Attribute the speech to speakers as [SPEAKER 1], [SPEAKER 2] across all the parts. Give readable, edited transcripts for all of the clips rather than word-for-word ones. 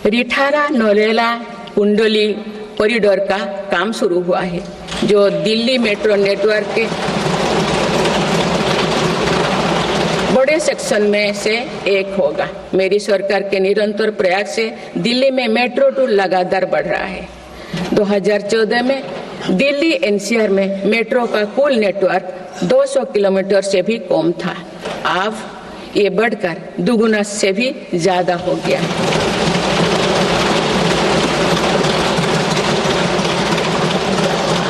[SPEAKER 1] रिठारा नौरेला कुंडली कॉरिडोर का काम शुरू हुआ है, जो दिल्ली मेट्रो नेटवर्क के बड़े सेक्शन में से एक होगा। मेरी सरकार के निरंतर प्रयास से दिल्ली में मेट्रो टूर लगातार बढ़ रहा है। 2014 में दिल्ली एनसीआर में मेट्रो का कुल नेटवर्क 200 किलोमीटर से भी कम था। अब ये बढ़कर दुगुना से भी ज्यादा हो गया है।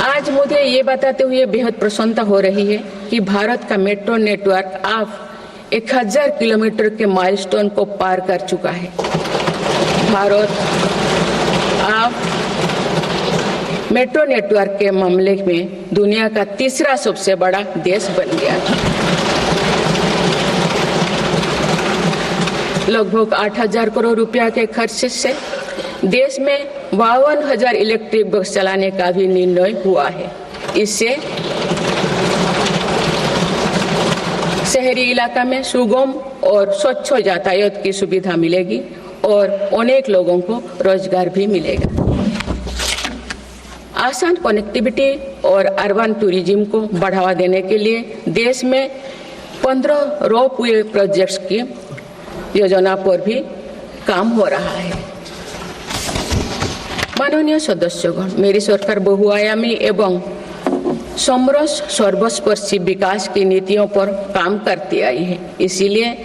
[SPEAKER 1] आज मुझे ये बताते हुए बेहद प्रसन्नता हो रही है कि भारत का मेट्रो नेटवर्क अब 1000 किलोमीटर के माइलस्टोन को पार कर चुका है। भारत अब मेट्रो नेटवर्क के मामले में दुनिया का तीसरा सबसे बड़ा देश बन गया है। लगभग 8000 करोड़ रुपया के खर्च से देश में 52,000 इलेक्ट्रिक बस चलाने का भी निर्णय हुआ है। इससे शहरी इलाका में सुगम और स्वच्छ यातायात की सुविधा मिलेगी और अनेक लोगों को रोजगार भी मिलेगा। आसान कनेक्टिविटी और अर्बन टूरिज्म को बढ़ावा देने के लिए देश में 15 रोपवे प्रोजेक्ट्स की योजना पर भी काम हो रहा है। माननीय सदस्यगण, मेरी सरकार बहुआयामी एवं समरस सर्वस्पर्शी विकास की नीतियों पर काम करती आई है। इसीलिए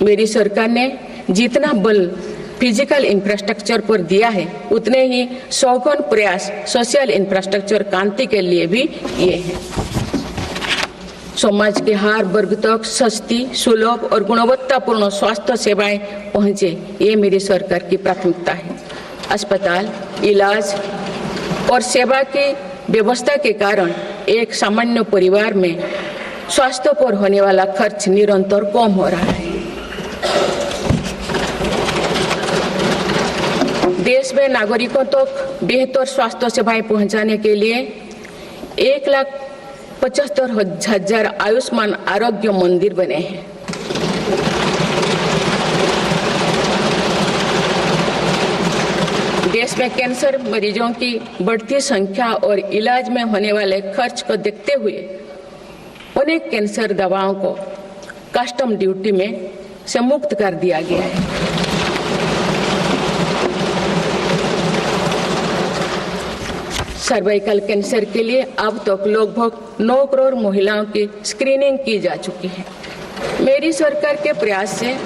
[SPEAKER 1] मेरी सरकार ने जितना बल फिजिकल इंफ्रास्ट्रक्चर पर दिया है, उतने ही सौगन प्रयास सोशल इंफ्रास्ट्रक्चर क्रांति के लिए भी किए हैं। समाज के हर वर्ग तक सस्ती, सुलभ और गुणवत्तापूर्ण स्वास्थ्य सेवाएं पहुंचे, ये मेरी सरकार की प्राथमिकता है। अस्पताल, इलाज और सेवा की व्यवस्था के कारण एक सामान्य परिवार में स्वास्थ्य पर होने वाला खर्च निरंतर कम हो रहा है। देश में नागरिकों तक बेहतर स्वास्थ्य सेवाएं पहुंचाने के लिए 1,75,000 आयुष्मान आरोग्य मंदिर बने हैं। देश में कैंसर मरीजों की बढ़ती संख्या और इलाज में होने वाले खर्च को देखते हुए अनेक कैंसर दवाओं को कस्टम ड्यूटी में से मुक्त कर दिया गया है। सर्वाइकल कैंसर के लिए अब तक लगभग 9 करोड़ महिलाओं की स्क्रीनिंग की जा चुकी है। मेरी सरकार के प्रयास से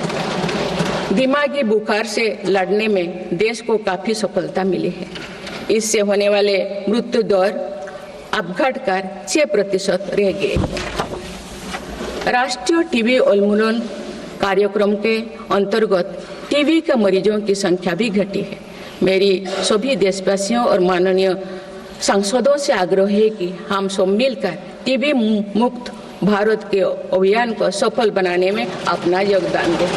[SPEAKER 1] दिमागी बुखार से लड़ने में देश को काफी सफलता मिली है। इससे होने वाले मृत्यु दर अब घटकर 6% रह गए। राष्ट्रीय टीबी उन्मूलन कार्यक्रम के अंतर्गत टीबी के मरीजों की संख्या भी घटी है। मेरी सभी देशवासियों और माननीय सांसदों से आग्रह है कि हम सब मिलकर टीबी मुक्त भारत के अभियान को सफल बनाने में अपना योगदान दें।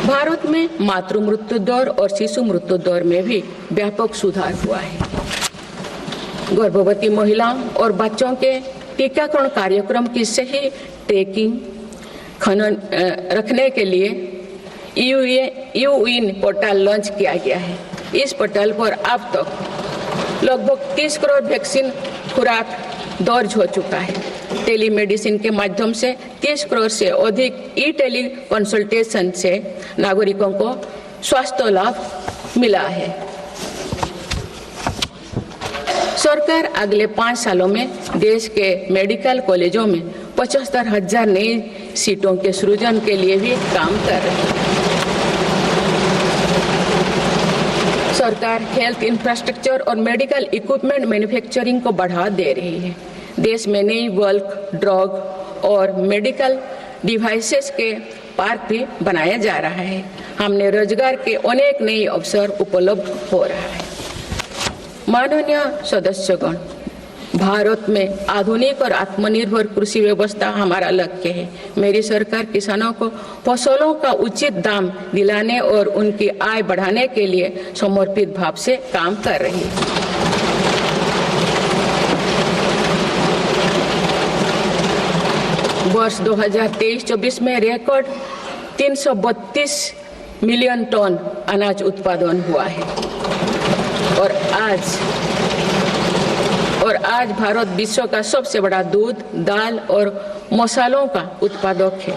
[SPEAKER 1] भारत में मातृ मृत्यु दर और शिशु मृत्यु दर में भी व्यापक सुधार हुआ है। गर्भवती महिलाओं और बच्चों के टीकाकरण कार्यक्रम की सही ट्रैकिंग रखने के लिए यूइन पोर्टल लॉन्च किया गया है। इस पोर्टल पर अब तक लगभग 30 करोड़ वैक्सीन खुराक दर्ज हो चुका है। टेलीमेडिसिन के माध्यम से 30 करोड़ से अधिक ई टेली कंसल्टेशन से नागरिकों को स्वास्थ्य लाभ मिला है। सरकार अगले 5 सालों में देश के मेडिकल कॉलेजों में 75,000 नई सीटों के सृजन के लिए भी काम कर रही है। सरकार हेल्थ इंफ्रास्ट्रक्चर और मेडिकल इक्विपमेंट मैन्युफैक्चरिंग को बढ़ावा दे रही है। देश में नई बल्क ड्रग और मेडिकल डिवाइसेस के पार्क भी बनाया जा रहा है। हमने रोजगार के अनेक नए अवसर उपलब्ध हो रहा है। माननीय सदस्यगण, भारत में आधुनिक और आत्मनिर्भर कृषि व्यवस्था हमारा लक्ष्य है। मेरी सरकार किसानों को फसलों का उचित दाम दिलाने और उनकी आय बढ़ाने के लिए समर्पित भाव से काम कर रही है। वर्ष 2023-24 में रिकॉर्ड 332 मिलियन टन अनाज उत्पादन हुआ है। और आज भारत विश्व का सबसे बड़ा दूध, दाल और मसालों का उत्पादक है।